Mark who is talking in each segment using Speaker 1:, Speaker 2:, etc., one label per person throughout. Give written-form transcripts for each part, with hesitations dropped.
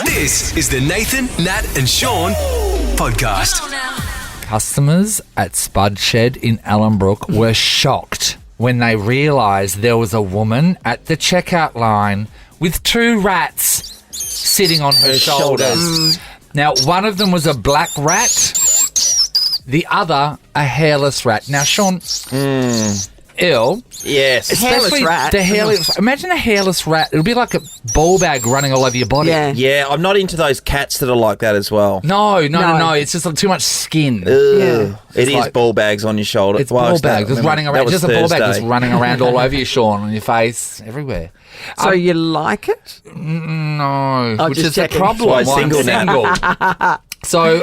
Speaker 1: This is the Nathan, Nat and Sean podcast.
Speaker 2: Customers at Spudshed in Allenbrook were shocked when they realised there was a woman at the checkout line with 2 rats sitting on her shoulders. Now, one of them was a black rat, the other a hairless rat. Now, Sean, ill.
Speaker 3: Yes.
Speaker 2: Especially the hairless. Imagine a hairless rat. It'll be like a ball bag running all over your body.
Speaker 3: Yeah, I'm not into those cats that are like that as well.
Speaker 2: No. It's just like too much skin.
Speaker 3: It is
Speaker 2: like
Speaker 3: ball bags on your shoulder.
Speaker 2: It's ball bag just running around. Just a ball bag just
Speaker 3: Thursday.
Speaker 2: running around all over you, Sean, on your face, everywhere.
Speaker 4: So you like it?
Speaker 2: No, which
Speaker 4: just
Speaker 2: is the
Speaker 4: checking.
Speaker 2: problem.
Speaker 3: That's why
Speaker 2: I'm
Speaker 3: single now.
Speaker 2: So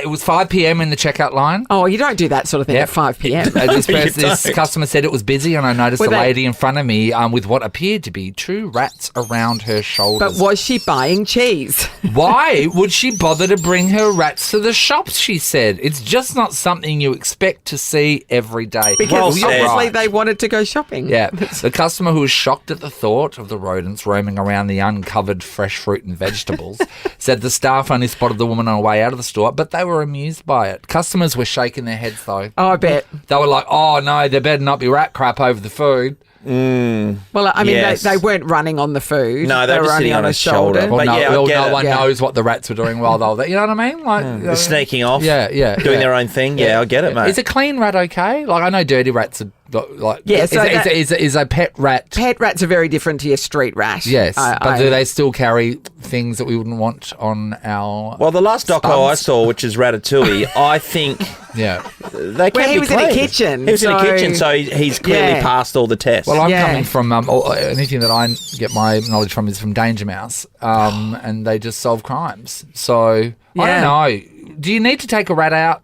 Speaker 2: it was 5 p.m. in the checkout line.
Speaker 4: Oh, you don't do that sort of thing at 5 p.m.
Speaker 2: This customer said it was busy, and I noticed
Speaker 4: Were
Speaker 2: a
Speaker 4: they-
Speaker 2: lady in front of me with what appeared to be 2 rats around her
Speaker 4: But
Speaker 2: shoulders.
Speaker 4: was she buying cheese?
Speaker 2: Why would she bother to bring her rats to the shops, she said. It's just not something you expect to see every day.
Speaker 4: Because
Speaker 3: Well said.
Speaker 4: obviously they wanted to go shopping.
Speaker 2: Yeah, the customer who was shocked at the thought of the rodents roaming around the uncovered fresh fruit and vegetables said the staff only spotted the woman on her way out of the store, but they were amused by it. Customers were shaking their heads though.
Speaker 4: Oh, I bet.
Speaker 2: They were like, oh no, there better not be rat crap over the food.
Speaker 4: Well, I mean,
Speaker 3: Yes.
Speaker 4: they weren't running on the food.
Speaker 3: No, they were
Speaker 4: only
Speaker 3: sitting on
Speaker 4: her
Speaker 3: his shoulder.
Speaker 2: Well,
Speaker 3: But
Speaker 2: no,
Speaker 3: yeah, I
Speaker 2: well,
Speaker 3: get
Speaker 2: no
Speaker 3: it.
Speaker 2: one
Speaker 4: Yeah.
Speaker 2: knows what the rats were doing while they were there. You know what I mean? Like
Speaker 3: They're sneaking off.
Speaker 2: Yeah.
Speaker 3: Doing their own thing. Yeah, I get it, mate.
Speaker 2: Is a clean rat okay? Like I know dirty rats are like.
Speaker 4: Yeah, so
Speaker 2: is a pet rat.
Speaker 4: Pet rats are very different to your street rat.
Speaker 2: Yes, but do they still carry things that we wouldn't want on our?
Speaker 3: Well, the last doco I
Speaker 2: Spuds?
Speaker 3: saw, which is Ratatouille, I think
Speaker 2: Yeah.
Speaker 3: they can
Speaker 4: Well, he
Speaker 3: be
Speaker 4: was in a
Speaker 3: cleaned.
Speaker 4: kitchen,
Speaker 3: He was in a
Speaker 4: so-
Speaker 3: kitchen, so he's clearly
Speaker 4: Yeah.
Speaker 3: passed all the tests.
Speaker 2: Well, I'm
Speaker 4: Yeah.
Speaker 2: coming from anything that I get my knowledge from is from Danger Mouse, and they just solve crimes. So I
Speaker 4: Yeah.
Speaker 2: don't know. Do you need to take a rat out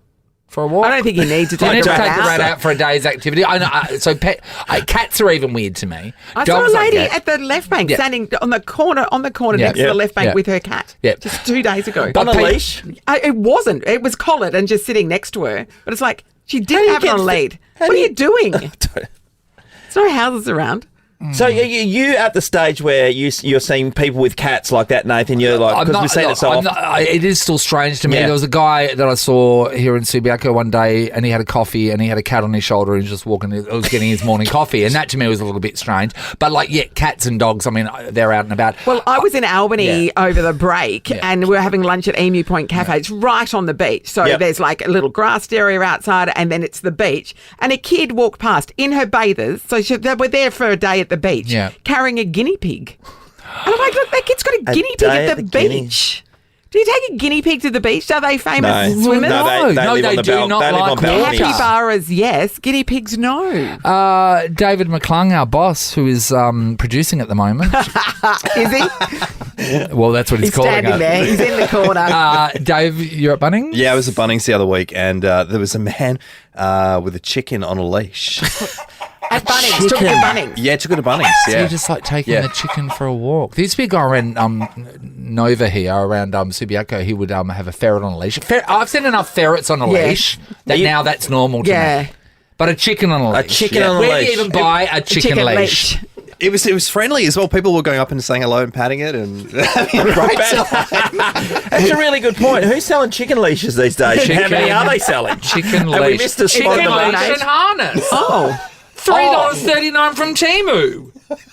Speaker 2: for a walk?
Speaker 4: I don't think you need to
Speaker 2: Do you
Speaker 4: take
Speaker 2: need
Speaker 4: a
Speaker 2: to
Speaker 4: rat
Speaker 2: take the
Speaker 4: out.
Speaker 2: rat out for a day's activity? I know. Cats are even weird to me.
Speaker 4: I saw a
Speaker 2: Dogs I
Speaker 4: lady
Speaker 2: get.
Speaker 4: at the left bank
Speaker 2: Yeah.
Speaker 4: standing on the corner
Speaker 2: Yeah.
Speaker 4: next to the left bank
Speaker 2: Yeah.
Speaker 4: with her cat.
Speaker 2: Yeah.
Speaker 4: Just 2 days ago.
Speaker 3: on a
Speaker 2: But
Speaker 3: leash.
Speaker 4: It wasn't. It was collared and just sitting next to her. But it's like she didn't have it on a lead.
Speaker 3: how
Speaker 4: What
Speaker 3: do
Speaker 4: are
Speaker 3: you-
Speaker 4: you doing? There's no houses around.
Speaker 3: So you at the stage where you're seeing people with cats like that, Nathan? You're like, because we've seen it so often.
Speaker 2: It is still strange to me.
Speaker 3: Yeah.
Speaker 2: There was a guy that I saw here in Subiaco one day, and he had a coffee, and he had a cat on his shoulder, and he was just walking. He was getting his morning coffee, and that to me was a little bit strange. But cats and dogs. I mean, they're out and about.
Speaker 4: Well, I was in Albany
Speaker 3: Yeah.
Speaker 4: over the break and we were having lunch at Emu Point Cafe. It's right on the beach. So
Speaker 3: Yep.
Speaker 4: there's like a little grassed area outside and then it's the beach. And a kid walked past in her bathers. So they were there for a day at the beach
Speaker 2: Yeah.
Speaker 4: carrying a guinea pig. And I'm like, look, that kid's got a guinea pig
Speaker 3: day
Speaker 4: at
Speaker 3: at
Speaker 4: the
Speaker 3: the guinea.
Speaker 4: beach. Do you take a guinea pig to the beach? Are they famous
Speaker 3: No.
Speaker 4: swimmers?
Speaker 3: No, they live
Speaker 2: No,
Speaker 3: on
Speaker 2: they
Speaker 3: the
Speaker 2: do not
Speaker 3: they live
Speaker 2: like
Speaker 3: on balconies.
Speaker 4: Happy barras, yes. Guinea pigs, no.
Speaker 2: David McClung, our boss, who is producing at the moment.
Speaker 4: Is he?
Speaker 2: Well, that's what he's calling
Speaker 4: Standing
Speaker 2: it.
Speaker 4: there. He's in the corner.
Speaker 2: Dave, you're at Bunnings?
Speaker 5: Yeah, I was at Bunnings the other week, and there was a man with a chicken on a leash.
Speaker 4: At Bunnings. Took it to Bunnings.
Speaker 5: Yeah, took it to Bunnings.
Speaker 2: So
Speaker 5: Yeah,
Speaker 2: you're just like taking
Speaker 5: Yeah.
Speaker 2: the chicken for a walk. There used to be a guy around Nova here, around Subiaco. He would have a ferret on a leash. I've seen enough ferrets on a
Speaker 4: Yeah.
Speaker 2: leash that now that's normal to
Speaker 4: Yeah.
Speaker 2: me. But a chicken on a leash.
Speaker 3: A chicken on a
Speaker 2: Where
Speaker 3: leash.
Speaker 2: do you even buy a chicken leash?
Speaker 5: it was friendly as well. People were going up and saying hello and patting it, and having a great time.
Speaker 3: That's a really good point. Who's selling chicken leashes these days? How many are they selling?
Speaker 2: Chicken
Speaker 3: Have we
Speaker 2: leash.
Speaker 3: missed a spot
Speaker 2: Chicken
Speaker 3: in the
Speaker 2: leash
Speaker 3: market?
Speaker 2: and harness.
Speaker 4: Oh,
Speaker 2: $3.39 from Temu.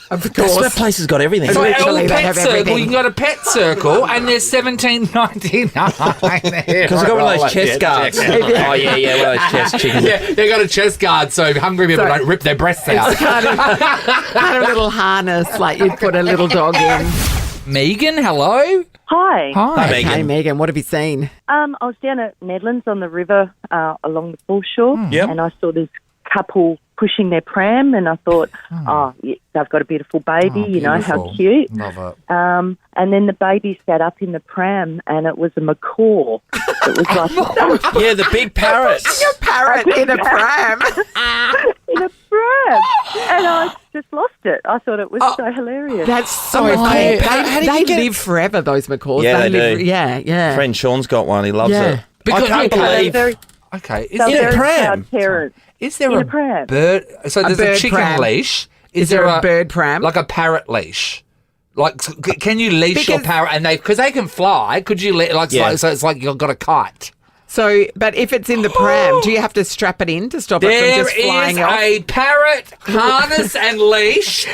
Speaker 4: of
Speaker 3: That
Speaker 4: course.
Speaker 3: place has got everything.
Speaker 2: So
Speaker 4: Literally,
Speaker 2: L
Speaker 4: they
Speaker 2: Pet
Speaker 4: have
Speaker 2: Circle,
Speaker 4: everything.
Speaker 2: you can go to Pet Circle, and they're $17.99.
Speaker 3: Because I've got one of those chest guards. Oh, yeah, one of those chest chickens.
Speaker 2: Yeah, they got a chest guard so hungry people
Speaker 4: So-
Speaker 2: don't rip their breasts out.
Speaker 4: kind of little harness like you'd put a little dog in.
Speaker 2: Megan, hello.
Speaker 6: Hi.
Speaker 2: Hi.
Speaker 3: Megan.
Speaker 4: Hey, Megan, what have you seen?
Speaker 6: I was down at Nedlands on the river along the foreshore,
Speaker 3: Yep.
Speaker 6: and I saw this couple pushing their pram, and I thought, yeah, they've got a beautiful baby, you know, how
Speaker 2: Beautiful.
Speaker 6: cute.
Speaker 2: Love it.
Speaker 6: And then the baby sat up in the pram, and it was a macaw. It was like
Speaker 3: Yeah, the big parrots.
Speaker 4: A parrot in a pram.
Speaker 6: in a pram, and I just lost it. I thought it was so hilarious.
Speaker 4: That's so
Speaker 2: Oh,
Speaker 4: cool.
Speaker 2: hey,
Speaker 4: They live forever, those macaws.
Speaker 3: Yeah, they
Speaker 4: live,
Speaker 3: do.
Speaker 4: Yeah.
Speaker 3: Friend Sean's got one. He loves
Speaker 4: Yeah.
Speaker 3: it.
Speaker 2: Because-
Speaker 3: I can't
Speaker 2: okay.
Speaker 3: believe.
Speaker 6: Very,
Speaker 2: Okay. Is
Speaker 6: they're
Speaker 3: in a
Speaker 6: very
Speaker 3: pram?
Speaker 6: proud parents.
Speaker 2: there
Speaker 6: in
Speaker 2: a
Speaker 6: a pram.
Speaker 2: bird? So there's a
Speaker 4: bird
Speaker 2: chicken
Speaker 4: pram.
Speaker 2: leash.
Speaker 4: Is there a bird pram?
Speaker 2: Like a parrot leash? Like, can you leash your parrot and because they can fly? Could you so it's like you've got a kite.
Speaker 4: So, but if it's in the pram, do you have to strap it in to stop it from just flying off?
Speaker 2: There is a parrot harness and leash.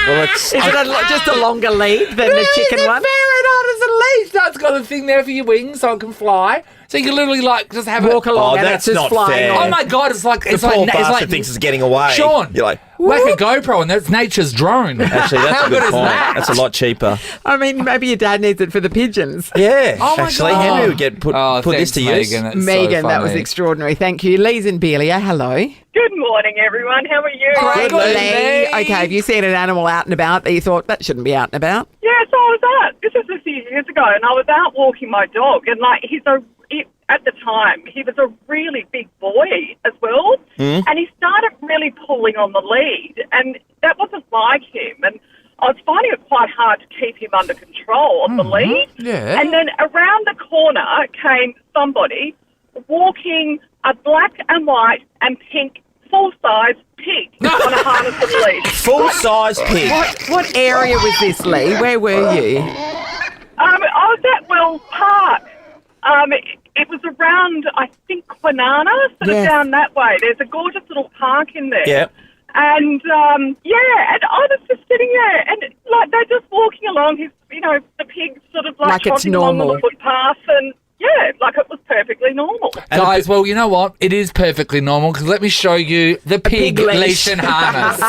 Speaker 3: Well,
Speaker 4: Is it just a longer lead than the chicken one?
Speaker 2: Parrot harness and leash. That's got a thing there for your wings so it can fly. So you can literally just have
Speaker 4: walk along and
Speaker 3: that's
Speaker 4: it's just
Speaker 3: not
Speaker 4: flying
Speaker 3: fair.
Speaker 4: off.
Speaker 2: Oh my God! It's like
Speaker 3: the poor bastard thinks it's getting away.
Speaker 2: Sean,
Speaker 3: you're like,
Speaker 2: a GoPro and that's nature's drone.
Speaker 3: actually, that's
Speaker 2: How
Speaker 3: a good
Speaker 2: is
Speaker 3: point.
Speaker 2: that?
Speaker 3: That's a lot cheaper.
Speaker 4: I mean, maybe your dad needs it for the pigeons.
Speaker 3: Yeah.
Speaker 2: Oh my
Speaker 3: actually,
Speaker 2: God.
Speaker 3: Henry would get put this
Speaker 2: thanks,
Speaker 3: to use.
Speaker 2: Megan. That's
Speaker 4: Megan,
Speaker 2: so
Speaker 4: that was
Speaker 2: funny.
Speaker 4: extraordinary. Thank you. Lee's in Belia. Hello.
Speaker 7: Good morning, everyone. How are you?
Speaker 4: Great,
Speaker 2: good,
Speaker 4: Lee.
Speaker 2: Lee.
Speaker 4: Okay, have you seen an animal out and about that you thought that shouldn't be out and about?
Speaker 7: Yeah, so I was out. This was a few years ago, and I was out walking my dog, and at the time, he was a really big boy as well, and he started really pulling on the lead, and that wasn't like him, and I was finding it quite hard to keep him under control on the lead.
Speaker 2: Yeah.
Speaker 7: And then around the corner came somebody walking a black and white and pink full-size pig on a harness and lead.
Speaker 3: Full-size pig.
Speaker 4: What area was this, Lee? Where were you?
Speaker 7: I was at Wells Park. It was around, I think, Quinana, sort of down that way. There's a gorgeous little park in there.
Speaker 3: Yep.
Speaker 7: And, and I was just sitting there, and, they're just walking along. The pig sort of,
Speaker 4: Like it's
Speaker 7: trotting along
Speaker 4: normal.
Speaker 7: the footpath, and, it was perfectly normal.
Speaker 2: Guys, well, you know what? It is perfectly normal because let me show you the pig
Speaker 4: pig leash.
Speaker 2: leash and harness.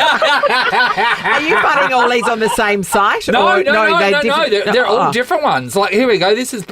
Speaker 4: Are you putting all these on the same site?
Speaker 2: No.
Speaker 4: different-
Speaker 2: They're all
Speaker 4: Oh.
Speaker 2: different ones. Like here we go. This is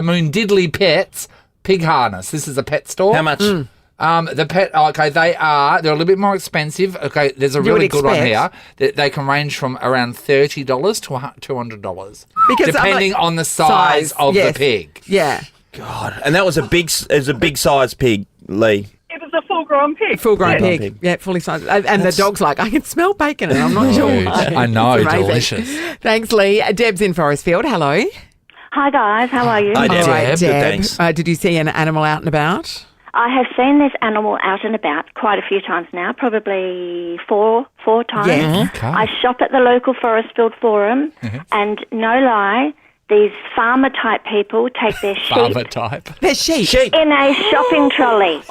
Speaker 2: Moondidley Pets pig harness. This is a pet store.
Speaker 3: How much?
Speaker 2: The pet. Okay, they're a little bit more expensive. Okay, there's a
Speaker 4: You
Speaker 2: really
Speaker 4: would
Speaker 2: good one
Speaker 4: expect.
Speaker 2: here. They can range from around $30 to $200,
Speaker 4: Because I'm
Speaker 2: depending
Speaker 4: like-
Speaker 2: on the size of
Speaker 4: yes.
Speaker 2: the pig.
Speaker 4: Yeah.
Speaker 3: God. And that was a big size pig, Lee.
Speaker 7: It was a full-grown pig.
Speaker 4: Full-grown
Speaker 3: Yeah.
Speaker 4: pig. Yeah, fully sized. And the dog's like, I can smell bacon and I'm not sure
Speaker 2: Huge.
Speaker 4: why.
Speaker 2: I know,
Speaker 4: It's amazing.
Speaker 2: delicious.
Speaker 4: Thanks, Lee. Deb's in Forestfield. Hello.
Speaker 8: Hi guys, how are you?
Speaker 3: Hi, Deb.
Speaker 4: All right,
Speaker 3: Good,
Speaker 4: Deb.
Speaker 3: thanks.
Speaker 4: Did you see an animal out and about?
Speaker 8: I have seen this animal out and about quite a few times now, probably four times.
Speaker 4: Yes.
Speaker 2: Okay.
Speaker 8: I shop at the local Forestfield Forum, and no lie, these farmer-type people take their sheep
Speaker 2: Farmer type.
Speaker 4: They're sheep.
Speaker 3: Sheep.
Speaker 8: in a shopping trolley.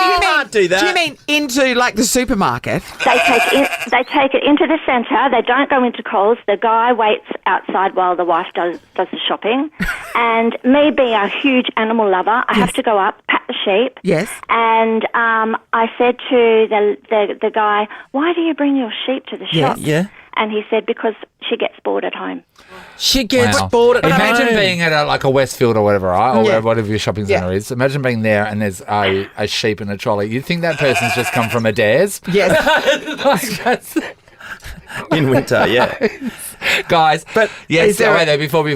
Speaker 3: You can't do that.
Speaker 4: Do you mean into like the supermarket?
Speaker 8: They take it into the centre. They don't go into Coles. The guy waits outside while the wife does the shopping. And me being a huge animal lover, I have to go up, pat the sheep.
Speaker 4: Yes.
Speaker 8: And I said to the guy, "Why do you bring your sheep to the shop?"
Speaker 3: Yeah.
Speaker 8: And he said, "Because she gets bored at home."
Speaker 3: She gets
Speaker 2: Wow.
Speaker 3: bored at
Speaker 2: Imagine
Speaker 3: home.
Speaker 2: being at a Westfield or whatever, right? Or
Speaker 4: Yeah.
Speaker 2: whatever your shopping centre is. Imagine being there and there's a sheep in a trolley. You'd think that person's just come from Adair's.
Speaker 4: Yes.
Speaker 3: in winter, yeah.
Speaker 2: Guys,
Speaker 4: But
Speaker 2: yes,
Speaker 4: is there
Speaker 2: wait there, before we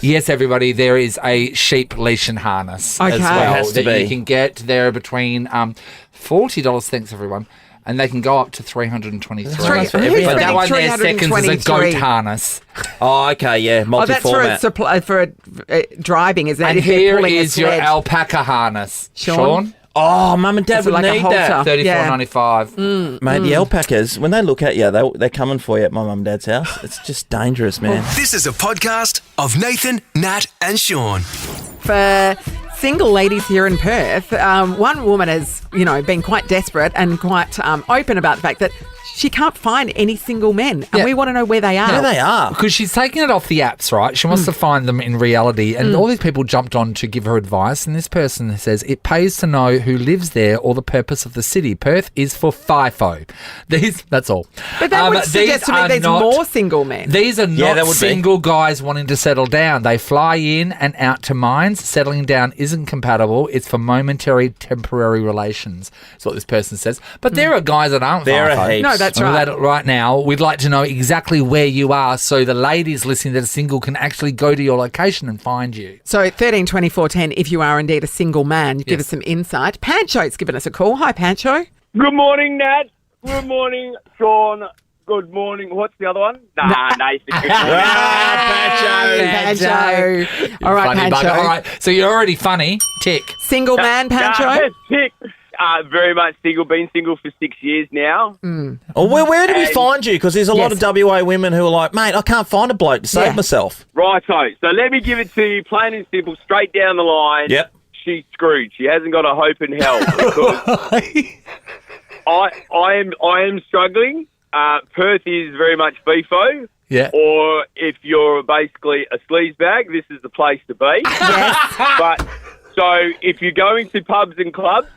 Speaker 3: Yes.
Speaker 2: everybody, there is a sheep leash and harness
Speaker 4: Okay.
Speaker 2: as
Speaker 4: It
Speaker 2: well
Speaker 3: has to
Speaker 2: that you
Speaker 3: be.
Speaker 2: can get there between $40. Thanks everyone. And they can go up to $323.
Speaker 3: That's for everything.
Speaker 2: But that one there seconds is a goat
Speaker 4: $323.
Speaker 2: harness.
Speaker 3: Oh, okay, yeah.
Speaker 4: Oh, that's for
Speaker 3: Multi-format.
Speaker 4: driving, isn't it?
Speaker 2: And
Speaker 4: If they're
Speaker 2: here
Speaker 4: pulling a
Speaker 2: is your
Speaker 4: sled.
Speaker 2: alpaca harness.
Speaker 4: Sean?
Speaker 3: Oh, Mum and Dad
Speaker 4: Is it
Speaker 3: would
Speaker 4: like a
Speaker 3: need
Speaker 4: halter?
Speaker 3: that.
Speaker 2: $34.95.
Speaker 3: Mate, the alpacas, when they look at you, they're coming for you at my mum and dad's house. It's just dangerous, man.
Speaker 1: This is a podcast of Nathan, Nat, and Sean.
Speaker 4: For single ladies here in Perth, one woman has, been quite desperate and quite open about the fact that she can't find any single men. And
Speaker 2: Yeah.
Speaker 4: we want to know where they are.
Speaker 3: There they are.
Speaker 2: Because she's taking it off the apps, right? She wants to find them in reality. And all these people jumped on to give her advice. And this person says, it pays to know who lives there or the purpose of the city. Perth is for FIFO. That's all.
Speaker 4: But that would
Speaker 2: these
Speaker 4: suggest to me
Speaker 2: are
Speaker 4: there's
Speaker 2: not-
Speaker 4: more single men.
Speaker 2: These are
Speaker 3: Yeah,
Speaker 2: not
Speaker 3: that would be.
Speaker 2: single guys wanting to settle down. They fly in and out to mines. Settling down isn't compatible. It's for momentary, temporary relations. That's what this person says. But there are guys that aren't
Speaker 3: There are
Speaker 2: FIFO.
Speaker 3: heaps.
Speaker 4: No, that's
Speaker 2: And
Speaker 4: right.
Speaker 2: right now, we'd like to know exactly where you are so the ladies listening that are single can actually go to your location and find you.
Speaker 4: So 13 24 10, if you are indeed a single man, give us some insight. Pancho's given us a call. Hi, Pancho.
Speaker 9: Good morning, Nat. Good morning, Sean. Good morning. What's the other one? Nathan. Good morning.
Speaker 4: Pancho. All right,
Speaker 2: Funny
Speaker 4: Pancho.
Speaker 2: bugger. All right, so you're already funny. Tick.
Speaker 4: Single man, Pancho?
Speaker 9: Tick. very much single. Been single for 6 years now.
Speaker 3: Oh, where do we find you? Because there's a lot of WA women who are like, mate, I can't find a bloke to save myself.
Speaker 9: Righto. So let me give it to you plain and simple, straight down the line.
Speaker 3: Yep.
Speaker 9: She's screwed. She hasn't got a hope in hell. Because I am struggling. Perth is very much beefo.
Speaker 2: Yeah.
Speaker 9: Or if you're basically a sleazebag, this is the place to be.
Speaker 4: Yes.
Speaker 9: But so if you're going to pubs and clubs,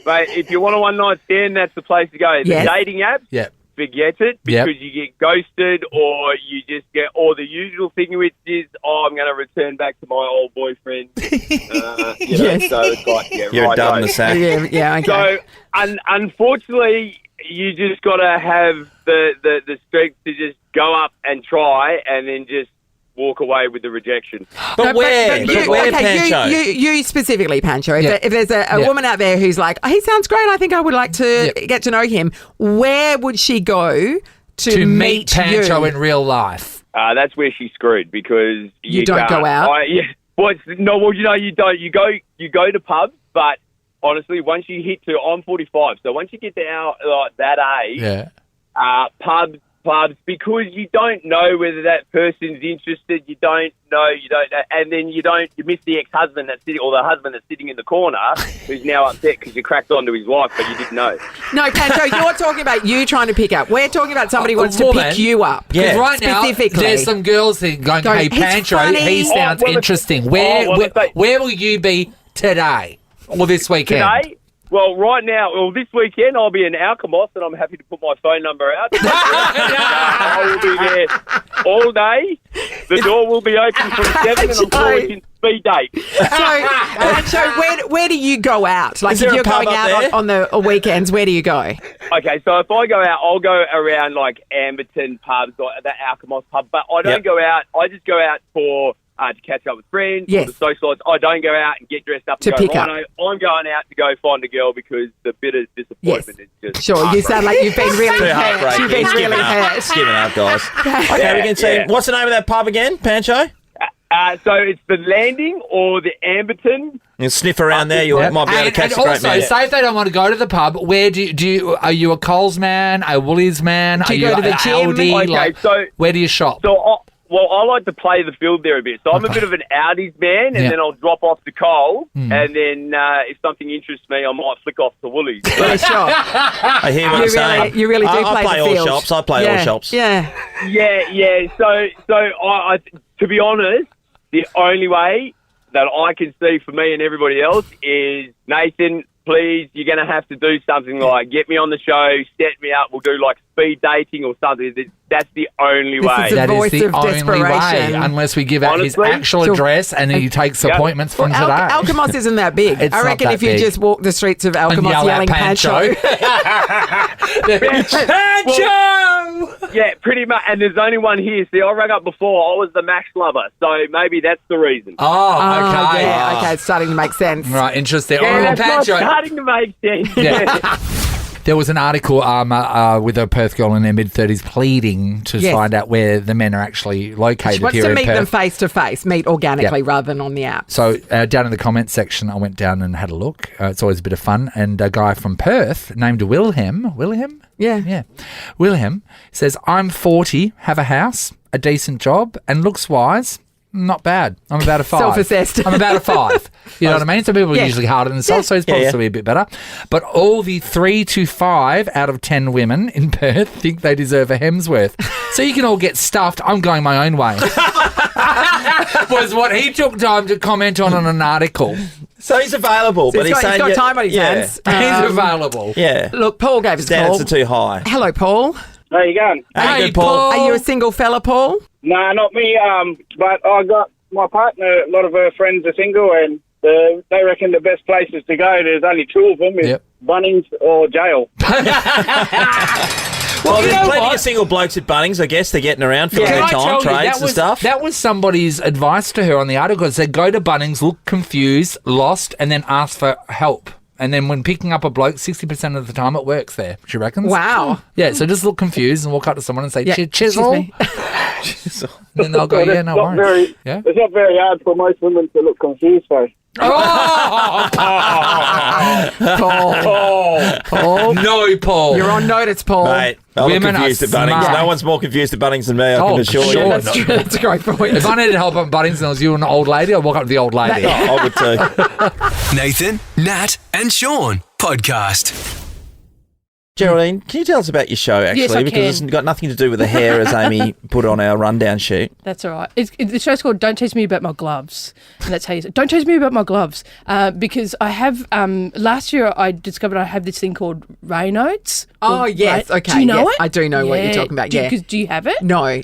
Speaker 9: but if you want a one-night stand, that's the place to go.
Speaker 4: Yes.
Speaker 9: The dating apps, forget it, because you get ghosted, or you just get, or the usual thing which is, I'm going to return back to my old boyfriend. So it's like,
Speaker 3: You're dumb in the sack.
Speaker 4: Yeah, okay.
Speaker 9: So unfortunately, you just got to have the strength to just go up and try, and then just walk away with the rejection.
Speaker 3: But where, Pancho?
Speaker 4: You specifically, Pancho. If there's a woman out there who's like, oh, he sounds great, I think I would like to get to know him, where would she go to meet
Speaker 2: Pancho
Speaker 4: you?
Speaker 2: in real life?
Speaker 9: That's where she's screwed, because
Speaker 4: you don't go out.
Speaker 9: You don't. You go to pubs, but honestly, once you hit to, I'm 45, so once you get to that age, pubs, because you don't know whether that person's interested, you don't know, and then you miss the ex-husband that's sitting, or the husband that's sitting in the corner who's now upset because you cracked onto his wife, but you didn't know.
Speaker 4: No, Pancho, you're talking about you trying to pick up. We're talking about somebody who wants to pick you up.
Speaker 2: Yeah. Right now, there's some girls that going, hey, Pancho, he sounds interesting. Where will you be today or this weekend?
Speaker 9: Today? Well, right now, this weekend, I'll be in Alkimos, and I'm happy to put my phone number out. I will be there all day. The door will be open from 7, and I'm calling speed date.
Speaker 4: So where do you go out? Like, if you're going out on the weekends, where do you go?
Speaker 9: Okay, so if I go out, I'll go around, like, Amberton pubs, or the Alkimos pub, but I don't go out. I just go out for... to catch up with friends, or to socialise. I don't go out and get dressed up and go, I'm going out to go find a girl, because the bitter disappointment is just...
Speaker 4: Sure, you sound like you've been really hurt.
Speaker 3: You've been really hurt. It's giving up, guys. Okay, we can see. What's the name of that pub again, Pancho?
Speaker 9: So it's the Landing or the Amberton.
Speaker 3: You sniff around there, you might be able to catch a great man.
Speaker 2: And also, say if they don't want to go to the pub, where do you are you a Coles man, a Woolies man?
Speaker 4: Do you go to the gym?
Speaker 2: Aldi? Where do you shop?
Speaker 9: Well, I like to play the field there a bit. So I'm a bit of an Aldi's man, and then I'll drop off to Coles, and then if something interests me, I might flick off to Woolies.
Speaker 4: Yeah, sure.
Speaker 3: I hear what you're saying.
Speaker 4: You really do play the field.
Speaker 3: I play all shops.
Speaker 4: Yeah.
Speaker 9: So I, to be honest, the only way that I can see for me and everybody else is, Nathan, please, you're going to have to do something like get me on the show, set me up, we'll do like speed dating or something. That's the only way.
Speaker 2: That is the only way, unless we give out his actual address and he takes appointments from today.
Speaker 4: Alkimos isn't that big. I reckon if you just walk the streets of Alkimos yelling Pancho.
Speaker 2: Pancho!
Speaker 9: Yeah, pretty much. And there's only one here. See, I rang up before. I was the Max lover, so maybe that's the reason.
Speaker 2: Oh, okay.
Speaker 4: Yeah, okay, it's starting to make sense.
Speaker 2: Right, interesting.
Speaker 9: Yeah, that's starting to make sense.
Speaker 2: Yeah. There was an article with a Perth girl in their mid-30s pleading to find out where the men are actually located.
Speaker 4: She wants
Speaker 2: here
Speaker 4: to
Speaker 2: in
Speaker 4: meet
Speaker 2: Perth.
Speaker 4: them face-to-face, meet organically rather than on the app.
Speaker 2: So down in the comments section, I went down and had a look. It's always a bit of fun. And a guy from Perth named Wilhelm? Yeah. Wilhelm says, I'm 40, have a house, a decent job, and looks-wise... not bad. I'm about a 5.
Speaker 4: Self-assessed.
Speaker 2: I'm about a 5. You know what I mean? Some people are usually harder than themselves, so he's probably a bit better. But all the 3 to 5 out of 10 women in Perth think they deserve a Hemsworth. So you can all get stuffed. I'm going my own way. Was what he took time to comment on an article.
Speaker 3: So he's available, but he's
Speaker 4: got time on his hands.
Speaker 2: He's available.
Speaker 3: Yeah.
Speaker 4: Look, Paul gave us a call.
Speaker 3: Standards are too high.
Speaker 4: Hello, Paul.
Speaker 9: How you going?
Speaker 2: Hey,
Speaker 3: good, Paul.
Speaker 4: Are you a single fella, Paul?
Speaker 9: No, not me. But I got my partner. A lot of her friends are single, and they reckon the best places to go. There's only 2 of them: is Bunnings or jail.
Speaker 3: Well, there's plenty of single blokes at Bunnings, I guess. They're getting around for their time, trades and stuff.
Speaker 2: That was somebody's advice to her on the article. It said, go to Bunnings, look confused, lost, and then ask for help. And then when picking up a bloke, 60% of the time it works there, she reckons.
Speaker 4: Wow.
Speaker 2: Yeah, so just look confused and walk up to someone and say, chisel.
Speaker 3: Chisel.
Speaker 2: And then they'll go, no worries.
Speaker 9: It's not very hard for most women to look confused, though.
Speaker 4: Paul.
Speaker 2: No, Paul.
Speaker 4: You're on notice, Paul.
Speaker 3: Mate, I'm
Speaker 2: Women
Speaker 3: confused
Speaker 2: are
Speaker 3: at Bunnings.
Speaker 2: smart.
Speaker 3: No one's more confused at Bunnings than me, I can assure
Speaker 2: sure.
Speaker 3: you.
Speaker 4: That's true. That's a great point.
Speaker 2: If I needed help at Bunnings and it was you and an old lady, I'd walk up to the old lady.
Speaker 3: I would too.
Speaker 1: Nathan, Nat, and Sean podcast.
Speaker 3: Geraldine, can you tell us about your show, actually?
Speaker 10: Yes, I
Speaker 3: because
Speaker 10: can.
Speaker 3: it's got nothing to do with the hair, as Amy put on our rundown sheet.
Speaker 10: That's all right. The show's called Don't Tease Me About My Gloves. And that's how you say it. Don't Tease Me About My Gloves. Because I have, last year I discovered I have this thing called Raynaud's.
Speaker 4: Oh, yes. Okay.
Speaker 10: Do you know
Speaker 4: yes.
Speaker 10: it?
Speaker 4: I do know what you're talking about. Yeah.
Speaker 10: Do you have it?
Speaker 4: No.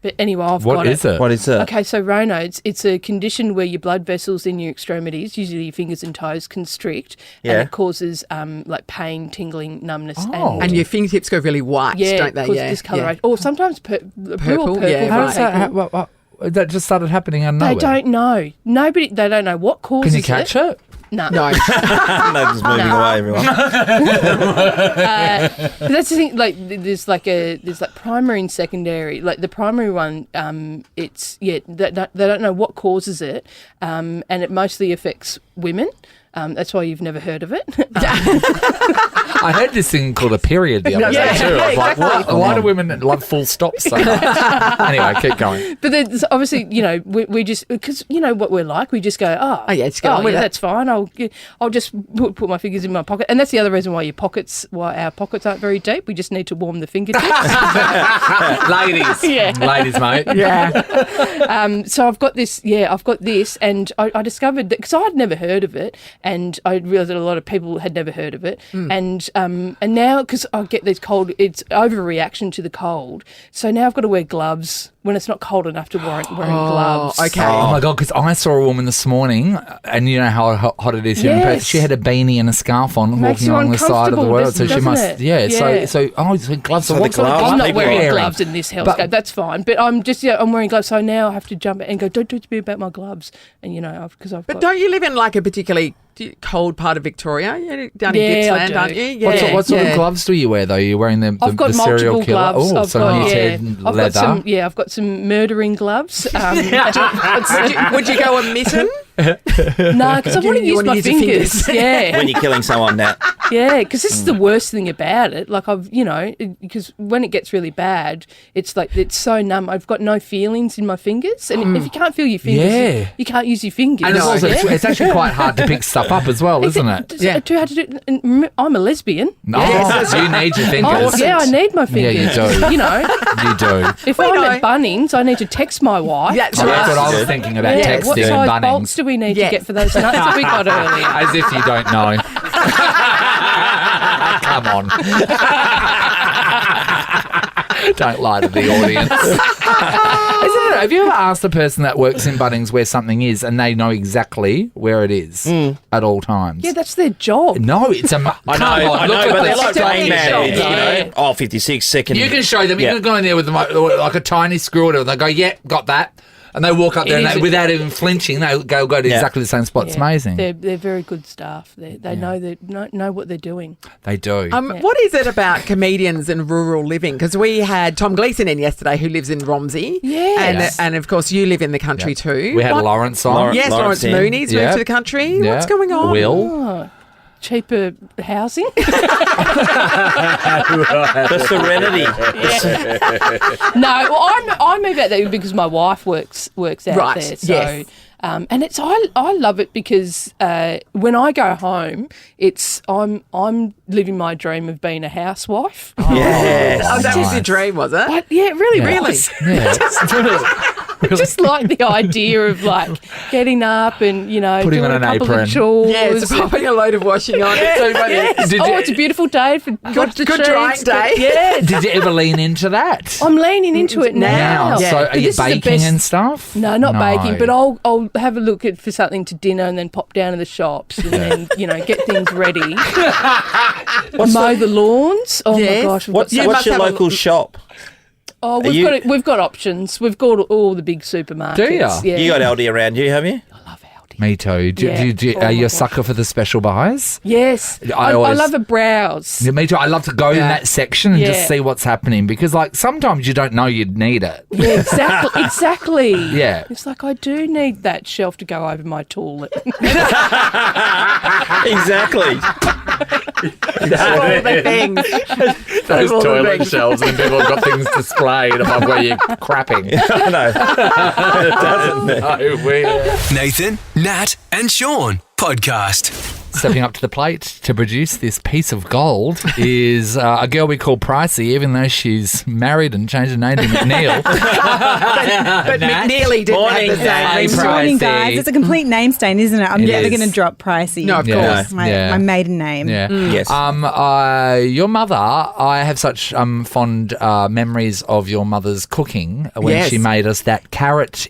Speaker 10: But anyway, I've
Speaker 2: What
Speaker 10: got
Speaker 2: is it?
Speaker 3: What is it?
Speaker 10: Okay, so Raynaud's, it's a condition where your blood vessels in your extremitives, usually your fingers and toes, constrict,
Speaker 3: Yeah.
Speaker 10: and it causes like pain, tingling, numbness,
Speaker 4: And your fingertips go really white, don't they?
Speaker 10: causes
Speaker 4: Yeah.
Speaker 10: discoloration. Or sometimes purple.
Speaker 4: Yeah,
Speaker 2: How
Speaker 4: right.
Speaker 2: does that? That just started happening out of nowhere.
Speaker 10: They don't know. They don't know what causes
Speaker 2: Can you catch it?
Speaker 10: No.
Speaker 3: Nathan's moving away, everyone.
Speaker 10: But that's the thing. Like, there's like primary and secondary. Like the primary one, it's they don't know what causes it, and it mostly affects women. That's why you've never heard of it.
Speaker 2: I heard this thing called a period the other day too. I was like, why do women love full stops so much? Anyway, keep going.
Speaker 10: But there's obviously, we just, because you know what we're like, we just go,
Speaker 4: just go on with it.
Speaker 10: that's fine. I'll just put my fingers in my pocket, and that's the other reason why our pockets aren't very deep. We just need to warm the fingertips.
Speaker 2: Ladies, ladies, mate.
Speaker 4: Yeah.
Speaker 10: So I've got this, and I discovered that because I'd never heard of it, and I realised that a lot of people had never heard of it, and now because I get these cold, it's overreaction to the cold. So now I've got to wear gloves when it's not cold enough to wearing gloves.
Speaker 4: Okay.
Speaker 2: Oh my God, because I saw a woman this morning, and you know how hot it is here in Perth. She had a beanie and a scarf on,
Speaker 10: Makes
Speaker 2: walking
Speaker 10: you
Speaker 2: along the side of the world. So she
Speaker 10: doesn't
Speaker 2: must,
Speaker 10: it?
Speaker 2: So gloves. So
Speaker 3: the
Speaker 2: what sort of
Speaker 3: gloves-
Speaker 2: gloves
Speaker 10: I'm
Speaker 2: are
Speaker 10: not
Speaker 2: you
Speaker 10: wearing gloves in this hellscape.
Speaker 2: But-
Speaker 10: That's fine. But I'm wearing gloves. So now I have to jump and go, don't talk to me about my gloves. And, because I've
Speaker 4: But
Speaker 10: got...
Speaker 4: don't you live in like a particularly cold part of Victoria? You're down in Gippsland,
Speaker 10: I
Speaker 4: aren't
Speaker 10: do.
Speaker 4: you? Yeah.
Speaker 2: What sort of gloves do you wear though? You're wearing the
Speaker 10: I've got
Speaker 2: the serial
Speaker 10: multiple
Speaker 2: killer.
Speaker 10: gloves.
Speaker 2: Oh,
Speaker 10: I've
Speaker 2: so
Speaker 10: got,
Speaker 2: knitted
Speaker 10: I've
Speaker 2: leather.
Speaker 10: got some murdering gloves.
Speaker 4: Would you go a mitten?
Speaker 10: No, because I want to
Speaker 4: You
Speaker 10: use
Speaker 4: wanna
Speaker 10: my
Speaker 4: use your
Speaker 10: fingers.
Speaker 4: fingers.
Speaker 10: Yeah.
Speaker 3: When you're killing someone, Nat.
Speaker 10: Yeah, because this is the worst thing about it. Like because when it gets really bad, it's like it's so numb. I've got no feelings in my fingers, and if you can't feel your fingers, you can't use your fingers.
Speaker 2: And it's actually quite hard to pick stuff up as well, isn't it?
Speaker 4: Yeah.
Speaker 10: Too hard to do. And I'm a lesbian.
Speaker 2: So you need your fingers.
Speaker 10: I need my fingers.
Speaker 2: Yeah, you do.
Speaker 10: You
Speaker 2: You do.
Speaker 10: if I'm at Bunnings, I need to text my wife.
Speaker 4: That's
Speaker 2: Oh, that's
Speaker 4: right.
Speaker 2: what I was thinking about
Speaker 10: Yeah,
Speaker 2: texting
Speaker 10: what
Speaker 2: in
Speaker 10: size bolts
Speaker 2: Bunnings.
Speaker 10: do we need to get for those nuts that we got earlier?
Speaker 2: As if you don't know. Come on. Don't lie to the audience. Isn't it? Have you ever asked a person that works in Bunnings where something is and they know exactly where it is at all times?
Speaker 10: Yeah, that's their job.
Speaker 2: No, it's a...
Speaker 3: I know, but they're like Rain Man.
Speaker 10: Yeah.
Speaker 3: Oh, 56 seconds.
Speaker 2: You can show them. You can go in there with like a tiny screw or they go, yeah, got that. And they walk up there and without even flinching, they go to exactly the same spot. It's amazing. They're
Speaker 10: very good staff. They know what they're doing.
Speaker 2: They do.
Speaker 4: What is it about comedians and rural living? Because we had Tom Gleeson in yesterday, who lives in Romsey.
Speaker 10: Yes.
Speaker 4: And of course, you live in the country too.
Speaker 2: We had Lawrence on.
Speaker 4: Yes, Lawrence Mooney's moved to the country.
Speaker 2: Yeah.
Speaker 4: What's going on?
Speaker 2: Will.
Speaker 10: Cheaper housing.
Speaker 3: The serenity.
Speaker 10: No, I moved out there because my wife works out there. So,
Speaker 4: yes.
Speaker 10: And it's I love it because when I go home, I'm living my dream of being a housewife.
Speaker 3: Yes.
Speaker 4: Oh, that was your dream, was it?
Speaker 10: Yeah, it really
Speaker 2: Yeah.
Speaker 10: was.
Speaker 2: Yeah.
Speaker 10: I just like the idea of like getting up and
Speaker 2: Putting
Speaker 10: doing
Speaker 2: on
Speaker 10: a
Speaker 2: an
Speaker 10: couple
Speaker 2: apron.
Speaker 10: of chores.
Speaker 4: Yeah, it's popping a load of washing on.
Speaker 10: Yes. It's a beautiful day for
Speaker 4: Good drying day.
Speaker 10: Yeah.
Speaker 2: Did you ever lean into that?
Speaker 10: I'm leaning into it now.
Speaker 2: So are
Speaker 10: But
Speaker 2: you
Speaker 10: this is the
Speaker 2: baking
Speaker 10: best-
Speaker 2: and stuff?
Speaker 10: No, not baking, but I'll have a look for something to dinner and then pop down to the shops and then, get things ready. Mow the lawns. Oh
Speaker 4: Yes.
Speaker 10: my gosh.
Speaker 3: What's your local shop?
Speaker 10: Oh, we've got options. We've got all the big supermarkets.
Speaker 2: Do ya?
Speaker 10: Yeah.
Speaker 3: You got Aldi around you, have you?
Speaker 10: I love Aldi.
Speaker 2: Me too. Are you a sucker for the special buys?
Speaker 10: Yes. I love a browse.
Speaker 2: Yeah, me too. I love to go in that section and just see what's happening because, like, sometimes you don't know you'd need it.
Speaker 10: Yeah, exactly.
Speaker 2: Yeah.
Speaker 10: It's like I do need that shelf to go over my toilet.
Speaker 3: Exactly.
Speaker 4: All the things.
Speaker 2: Those
Speaker 4: All the
Speaker 2: toilet
Speaker 4: things.
Speaker 2: shelves when people have got things displayed above where you're crapping.
Speaker 3: I know. It doesn't.
Speaker 2: So weird.
Speaker 1: Nathan, Nat, and Sean podcast.
Speaker 2: Stepping up to the plate to produce this piece of gold is a girl we call Pricey, even though she's married and changed her name to McNeil.
Speaker 4: But McNeely didn't
Speaker 3: Morning.
Speaker 4: have the same.
Speaker 2: Hey,
Speaker 11: Good morning,
Speaker 2: Pricey.
Speaker 11: guys. It's a complete name stain, isn't it? I'm
Speaker 2: It
Speaker 11: never
Speaker 2: is.
Speaker 11: going to drop Pricey.
Speaker 4: No, of
Speaker 2: Yeah.
Speaker 4: course.
Speaker 11: My maiden name.
Speaker 2: Yeah.
Speaker 3: Yes.
Speaker 2: Your mother, I have such fond memories of your mother's cooking when
Speaker 4: Yes.
Speaker 2: she made us that Indian carrot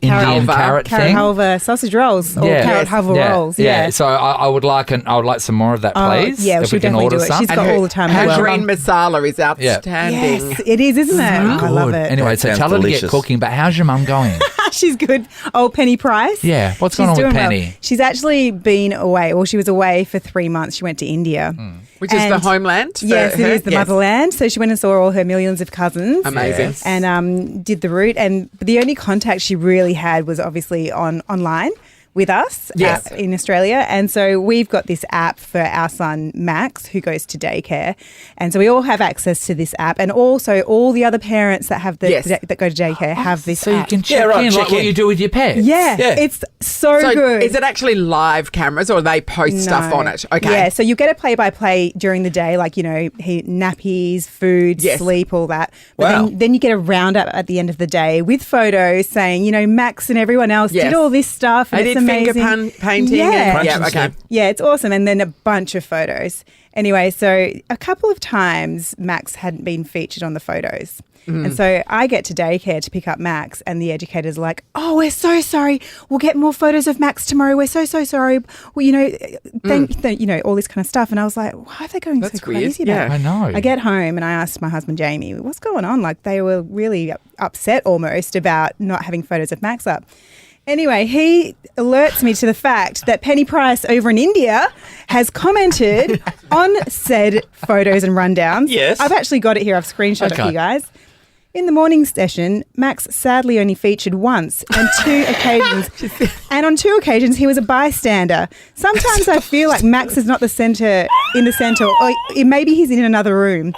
Speaker 11: Carrot
Speaker 2: thing.
Speaker 11: halva sausage rolls or carrot halva rolls. Yeah.
Speaker 2: So I would like some more of that, please.
Speaker 11: Yeah,
Speaker 2: if
Speaker 11: she'll
Speaker 2: we can
Speaker 11: definitely
Speaker 2: order
Speaker 11: do it.
Speaker 2: some.
Speaker 11: She's got all the time.
Speaker 4: Her
Speaker 11: as well.
Speaker 4: green masala is outstanding.
Speaker 11: Yes, it is, isn't it? Oh, I love it.
Speaker 2: Anyway,
Speaker 3: That
Speaker 2: so
Speaker 3: sounds
Speaker 2: tell her to get
Speaker 3: delicious.
Speaker 2: cooking. But how's your mum going?
Speaker 11: She's good. Oh, Penny Price.
Speaker 2: Yeah, what's
Speaker 11: She's
Speaker 2: going on with
Speaker 11: doing well.
Speaker 2: Penny?
Speaker 11: She's actually been away. Well, she was away for 3 months. She went to India.
Speaker 4: Which is the
Speaker 11: And-
Speaker 4: homeland for
Speaker 11: Yes, it
Speaker 4: her?
Speaker 11: is the motherland. So she went and saw all her millions of cousins.
Speaker 4: Amazing.
Speaker 2: Yes.
Speaker 11: And did the route. And the only contact she really had was obviously online with us
Speaker 4: Yes.
Speaker 11: in Australia. And so we've got this app for our son, Max, who goes to daycare. And so we all have access to this app. And also all the other parents that have
Speaker 4: Yes.
Speaker 11: that go to daycare have this
Speaker 2: So you
Speaker 11: app.
Speaker 2: can check in
Speaker 3: check
Speaker 2: like what
Speaker 3: in.
Speaker 2: you do with your pets.
Speaker 11: Yeah,
Speaker 3: Yeah.
Speaker 11: it's so good.
Speaker 4: Is it actually live cameras or they post stuff
Speaker 11: No.
Speaker 4: on it? Okay.
Speaker 11: Yeah, so you get a play-by-play during the day, like, nappies, food,
Speaker 4: Yes.
Speaker 11: sleep, all that. But
Speaker 3: Wow.
Speaker 11: then you get a roundup at the end of the day with photos saying, Max and everyone else
Speaker 4: Yes.
Speaker 11: did all this stuff. And
Speaker 4: They
Speaker 11: it's
Speaker 4: did
Speaker 11: amazing.
Speaker 4: finger painting.
Speaker 11: Yeah.
Speaker 3: Crunch
Speaker 4: Yeah,
Speaker 3: and
Speaker 4: okay.
Speaker 3: snip.
Speaker 11: Yeah, it's awesome. And then a bunch of photos. Anyway, so a couple of times Max hadn't been featured on the photos. And so I get to daycare to pick up Max and the educator's like, oh, we're so sorry. We'll get more photos of Max tomorrow. We're so sorry. Well, all this kind of stuff. And I was like, why are they going
Speaker 4: That's
Speaker 11: so
Speaker 4: weird.
Speaker 11: crazy about it?
Speaker 2: I know.
Speaker 11: I get home and I asked my husband, Jamie, what's going on? Like they were really upset almost about not having photos of Max up. Anyway, he alerts me to the fact that Penny Price over in India has commented on said photos and rundowns.
Speaker 3: Yes.
Speaker 11: I've actually got it here. I've screenshot it for
Speaker 2: Okay.
Speaker 11: you guys. In the morning session, Max sadly only featured once and and on 2 occasions he was a bystander. Sometimes I feel like Max is not in the centre, or maybe he's in another room.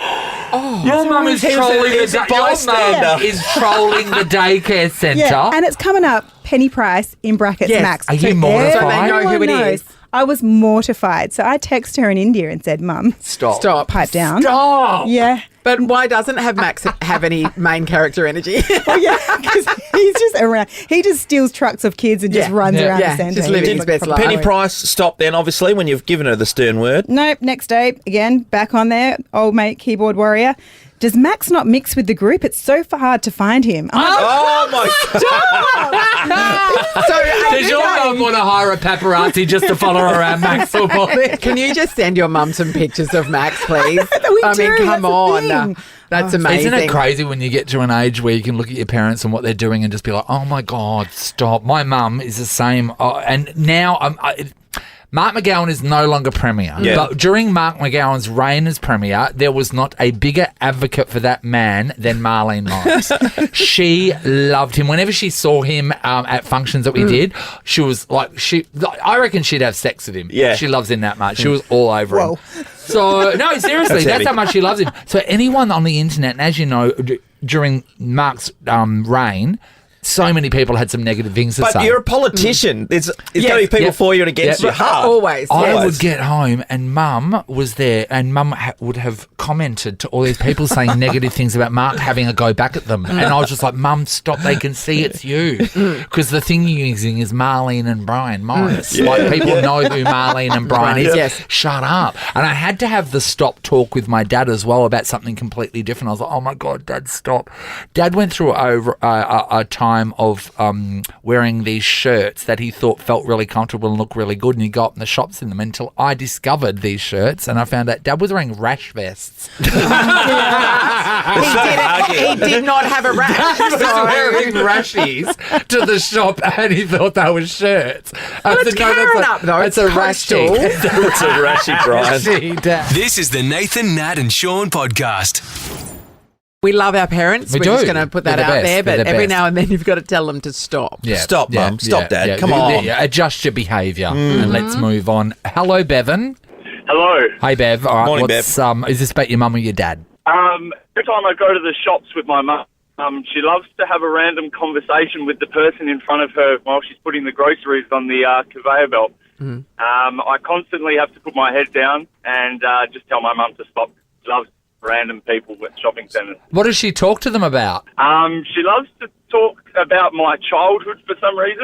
Speaker 2: Your mum is trolling
Speaker 3: He's a bystander.
Speaker 2: is trolling the daycare centre.
Speaker 11: Yeah, and it's coming up Penny Price in brackets
Speaker 4: Yes.
Speaker 11: Max.
Speaker 2: Are you
Speaker 11: So
Speaker 2: mortified?
Speaker 4: So they know who
Speaker 11: everyone
Speaker 4: it
Speaker 11: knows.
Speaker 4: is.
Speaker 11: I was mortified. So I texted her in India and said, Mum,
Speaker 4: Stop.
Speaker 11: pipe down.
Speaker 2: Stop.
Speaker 11: Yeah.
Speaker 4: But why doesn't Max have any main character energy?
Speaker 11: Oh, yeah, because he's just around. He just steals trucks of kids and just
Speaker 4: Yeah.
Speaker 11: runs
Speaker 2: Yeah.
Speaker 11: around
Speaker 4: Yeah,
Speaker 11: the centre.
Speaker 4: just living
Speaker 11: He's
Speaker 4: his best
Speaker 11: probably-
Speaker 4: life.
Speaker 3: Penny Price stopped then, obviously, when you've given her the stern word.
Speaker 11: Nope, next day, again, back on there. Old mate, keyboard warrior. Does Max not mix with the group? It's so hard to find him. I'm like,
Speaker 3: Oh, my God.
Speaker 2: Does your mum want to hire a paparazzi just to follow her around Max football?
Speaker 4: Can you just send your mum some pictures of Max, please?
Speaker 11: We
Speaker 4: I mean,
Speaker 11: do,
Speaker 4: come
Speaker 11: that's the
Speaker 4: on.
Speaker 11: thing.
Speaker 4: That's amazing.
Speaker 2: Isn't it crazy when you get to an age where you can look at your parents and what they're doing and just be like, oh my God, stop. My mum is the same. And now Mark McGowan is no longer Premier.
Speaker 3: Yeah.
Speaker 2: But during Mark McGowan's reign as Premier, there was not a bigger advocate for that man than Marlene Morris. She loved him. Whenever she saw him at functions that we did, she was like, I reckon she'd have sex with him.
Speaker 3: Yeah.
Speaker 2: She loves him that much. She was all over him. So, no, seriously,
Speaker 3: That's
Speaker 2: that's
Speaker 3: heavy.
Speaker 2: how much she loves him. So anyone on the internet, and as you know, during Mark's reign, so many people had some negative things to
Speaker 3: But
Speaker 2: say.
Speaker 3: you're a politician. There's got to be people
Speaker 2: Yep.
Speaker 3: for you and against
Speaker 2: Yep.
Speaker 3: you. Hard.
Speaker 4: Always.
Speaker 2: I
Speaker 3: Always.
Speaker 2: would get home and Mum was there and Mum would have commented to all these people saying negative things about Mark having a go back at them. And I was just like, Mum, stop. They can see it's you. Because the thing you're using is Marlene and Brian Morris. Like people know who Marlene and Brian is.
Speaker 4: Yes.
Speaker 2: Shut up. And I had to have the stop talk with my dad as well about something completely different. I was like, oh my God, Dad, stop. Dad went through a time of wearing these shirts that he thought felt really comfortable and looked really good, and he got in the shops in them until I discovered these shirts and I found out Dad was wearing rash vests.
Speaker 4: He did not have a rash.
Speaker 2: He was wearing rashies to the shop and he thought they were shirts.
Speaker 4: Well, it's Karen up, though.
Speaker 2: It's a
Speaker 4: coastal.
Speaker 2: rashy.
Speaker 3: It's a rashy, Brian.
Speaker 1: This is the Nathan, Nat and Sean podcast.
Speaker 4: We love our parents.
Speaker 2: We
Speaker 4: We're
Speaker 2: do.
Speaker 4: just going to put that
Speaker 2: They're the
Speaker 4: out
Speaker 2: best.
Speaker 4: there,
Speaker 2: They're
Speaker 4: but
Speaker 2: the
Speaker 4: every
Speaker 2: best.
Speaker 4: now and then you've got to tell them to stop.
Speaker 2: Yeah.
Speaker 3: Stop, Mum. Stop, Dad. Come on.
Speaker 2: Adjust your behaviour and let's move on. Hello, Bevan.
Speaker 9: Hello.
Speaker 2: Hey, Bev. All right,
Speaker 3: Morning,
Speaker 2: what's, is this about your mum or your dad?
Speaker 9: Every time I go to the shops with my mum, she loves to have a random conversation with the person in front of her while she's putting the groceries on the conveyor belt. I constantly have to put my head down and just tell my mum to stop. She loves random people at shopping centres.
Speaker 2: What does she talk to them about?
Speaker 9: She loves to talk about my childhood for some reason.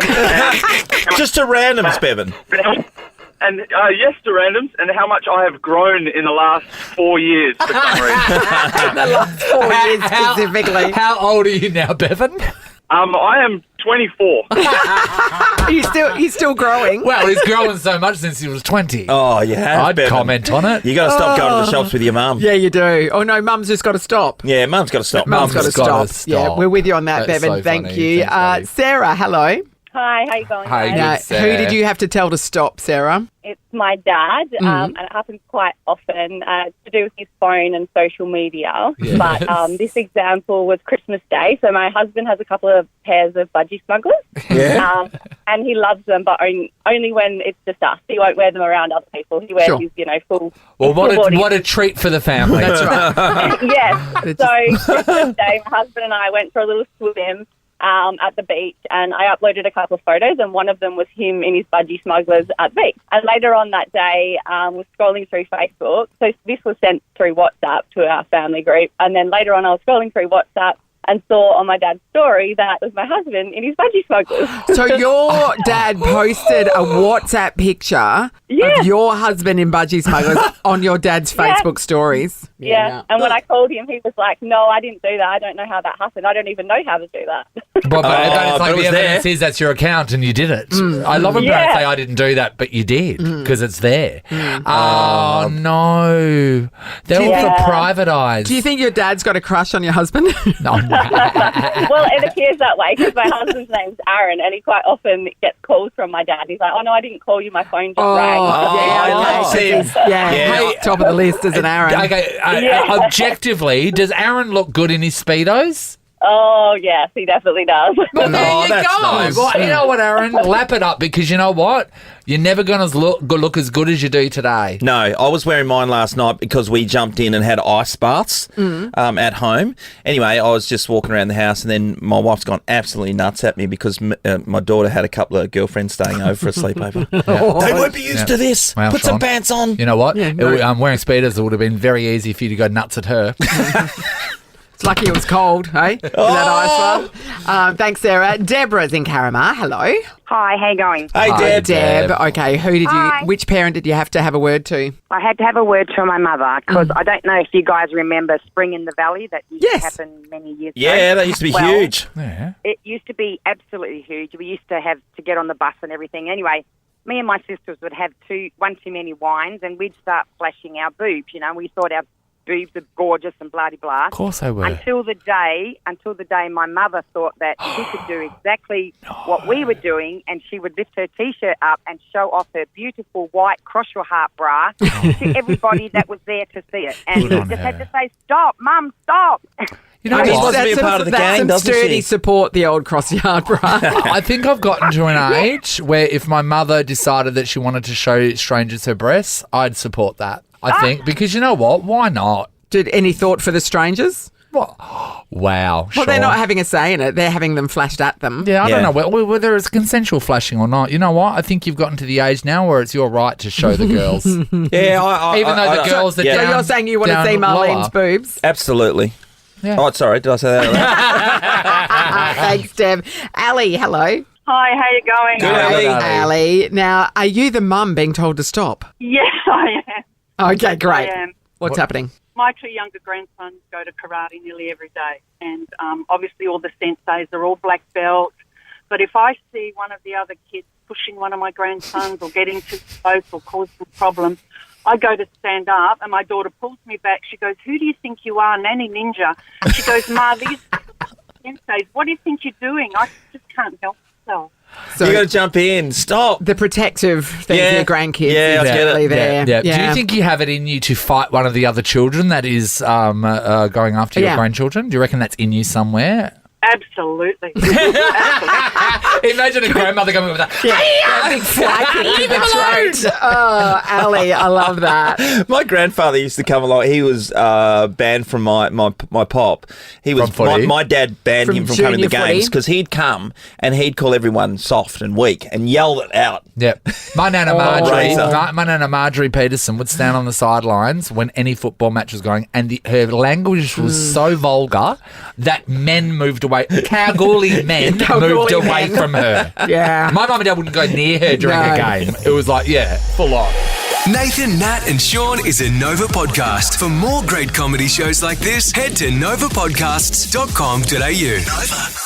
Speaker 3: Just to randoms, Bevan.
Speaker 9: And yes, to randoms, and how much I have grown in the last 4 years for some reason.
Speaker 4: The last 4 years specifically.
Speaker 2: How old are you now, Bevan?
Speaker 9: I am 24.
Speaker 4: He's still growing.
Speaker 2: Well, he's growing so much since he was 20.
Speaker 3: Oh, you have,
Speaker 2: I'd
Speaker 3: Bevan.
Speaker 2: comment on it.
Speaker 3: You got to stop going to the shops with your mum.
Speaker 4: Yeah, you do. Oh, no, Mum's just got to stop.
Speaker 3: Yeah, Mum's got to stop.
Speaker 4: Mum's got to
Speaker 2: gotta
Speaker 4: stop.
Speaker 2: stop.
Speaker 4: Yeah, we're with you on that,
Speaker 2: That's
Speaker 4: Bevan.
Speaker 2: so
Speaker 4: Thank
Speaker 2: funny.
Speaker 4: you.
Speaker 2: Thanks, buddy.
Speaker 4: Sarah, hello.
Speaker 12: Hi, how you going?
Speaker 2: Hey,
Speaker 12: guys?
Speaker 2: good,
Speaker 4: Who
Speaker 2: Sarah.
Speaker 4: did you have to tell to stop, Sarah?
Speaker 12: It's my dad, and it happens quite often to do with his phone and social media.
Speaker 2: Yes.
Speaker 12: But this example was Christmas Day, so my husband has a couple of pairs of budgie smugglers, and he loves them, but only when it's just us. He won't wear them around other people. He wears his, full.
Speaker 2: Well,
Speaker 12: full body.
Speaker 2: what a treat for the family.
Speaker 4: That's right.
Speaker 12: Yes. So Christmas Day, my husband and I went for a little swim at the beach, and I uploaded a couple of photos, and one of them was him in his budgie smugglers at the beach. And later on that day, was scrolling through Facebook. So this was sent through WhatsApp to our family group, and then later on I was scrolling through WhatsApp and saw on my dad's story that was my husband in his budgie smugglers.
Speaker 4: So your dad posted a WhatsApp picture of your husband in budgie smugglers on your dad's Facebook stories.
Speaker 12: Yeah. And when I called him, he was like, no, I didn't do that. I don't know how that happened. I don't even know how to do that.
Speaker 2: But it's
Speaker 3: but
Speaker 2: like
Speaker 3: it was
Speaker 2: the evidence
Speaker 3: there.
Speaker 2: is that's your account and you did it. I love when parents say I didn't do that, but you did because it's there. Oh, no. They're all for private eyes.
Speaker 4: Do you think your dad's got a crush on your husband?
Speaker 2: No.
Speaker 12: Well, it appears that way because my husband's name's Aaron, and he quite often gets calls from my dad. He's like, oh, no, I didn't call you. My phone just rang.
Speaker 4: Hey, top of the list is an Aaron.
Speaker 2: Okay, objectively, does Aaron look good in his Speedos?
Speaker 12: Oh, yes, he definitely does.
Speaker 2: Well, there you
Speaker 3: that's
Speaker 2: go.
Speaker 3: nice.
Speaker 2: Well, you know what, Aaron? Lap it up because you know what? You're never going to look as good as you do today.
Speaker 3: No, I was wearing mine last night because we jumped in and had ice baths at home. Anyway, I was just walking around the house and then my wife's gone absolutely nuts at me because my daughter had a couple of girlfriends staying over for a sleepover. They won't be used to this.
Speaker 2: Well,
Speaker 3: Put
Speaker 2: Sean,
Speaker 3: some pants on.
Speaker 2: You know what? Wearing Speedos would have been very easy for you to go nuts at her.
Speaker 4: It's lucky it was cold, hey? That ice bath. Thanks, Sarah. Deborah's in Caramar. Hello.
Speaker 13: Hi, how you going?
Speaker 3: Hey,
Speaker 2: Hi,
Speaker 3: Deb.
Speaker 4: Deb. Okay, which parent did you have to have a word to?
Speaker 13: I had to have a word to my mother because I don't know if you guys remember Spring in the Valley that used to happen many years ago.
Speaker 3: Yeah, that used to be huge.
Speaker 2: Yeah.
Speaker 13: It used to be absolutely huge. We used to have to get on the bus and everything. Anyway, me and my sisters would have one too many wines and we'd start flashing our boobs. We thought our boobs are gorgeous and blah-de-blah.
Speaker 2: Of course they were.
Speaker 13: Until the day my mother thought that she could do exactly what we were doing, and she would lift her T-shirt up and show off her beautiful white cross-your-heart bra to everybody that was there to see it. And we just had to say, stop, Mum, stop.
Speaker 2: You know
Speaker 3: She
Speaker 2: what?
Speaker 3: wants to be a part of the gang,
Speaker 4: some
Speaker 3: doesn't
Speaker 4: sturdy
Speaker 3: she?
Speaker 4: support, the old cross-yard bra.
Speaker 2: I think I've gotten to an age where if my mother decided that she wanted to show strangers her breasts, I'd support that. I think because you know what? Why not?
Speaker 4: Did any thought for the strangers?
Speaker 2: What? Wow.
Speaker 4: Well, they're not having a say in it. They're having them flashed at them.
Speaker 2: Yeah, I don't know whether it's consensual flashing or not. You know what? I think you've gotten to the age now where it's your right to show the girls.
Speaker 3: Yeah,
Speaker 2: even though the girls are
Speaker 4: So
Speaker 2: down.
Speaker 4: you're saying you want to
Speaker 2: down
Speaker 4: see Marlene's
Speaker 2: lower.
Speaker 4: boobs?
Speaker 3: Absolutely.
Speaker 2: Yeah.
Speaker 3: Oh, sorry. Did I say that?
Speaker 4: Thanks, Deb. Ali, hello.
Speaker 14: Hi, how you going?
Speaker 3: Good, Ali.
Speaker 4: Ali. Now, are you the mum being told to stop?
Speaker 14: Yes, I am.
Speaker 4: Okay, great.
Speaker 14: I am.
Speaker 4: What's happening?
Speaker 14: My two younger grandsons go to karate nearly every day, and obviously all the senseis are all black belts. But if I see one of the other kids pushing one of my grandsons or getting too close or causing problems, I go to stand up and my daughter pulls me back. She goes, "Who do you think you are, Nanny Ninja?" She goes, "Ma, these sensei's, what do you think you're doing? I just can't help myself."
Speaker 4: So
Speaker 3: you got to jump in. Stop.
Speaker 4: The protective thing for your grandkids
Speaker 3: Yeah, I
Speaker 4: is
Speaker 3: get
Speaker 4: really
Speaker 3: it.
Speaker 4: there.
Speaker 2: Yeah. Do you think you have it in you to fight one of the other children that is going after your grandchildren? Do you reckon that's in you somewhere?
Speaker 14: Absolutely.
Speaker 2: Imagine a grandmother coming with that.
Speaker 4: Big flapping in the throat. Oh, Ali, I love that.
Speaker 3: My grandfather used to come along. He was banned from my pop. He was my dad banned him from coming to the games because he'd come and he'd call everyone soft and weak and yelled it out.
Speaker 2: Yep. My Nana Marjorie Peterson would stand on the sidelines when any football match was going, and her language was so vulgar that men moved away. Kalgoorlie men moved away from her.
Speaker 4: Yeah.
Speaker 2: My mum and dad wouldn't go near her during a game. It was like, full on.
Speaker 1: Nathan, Nat and Sean is a Nova podcast. For more great comedy shows like this, head to novapodcasts.com.au. Nova.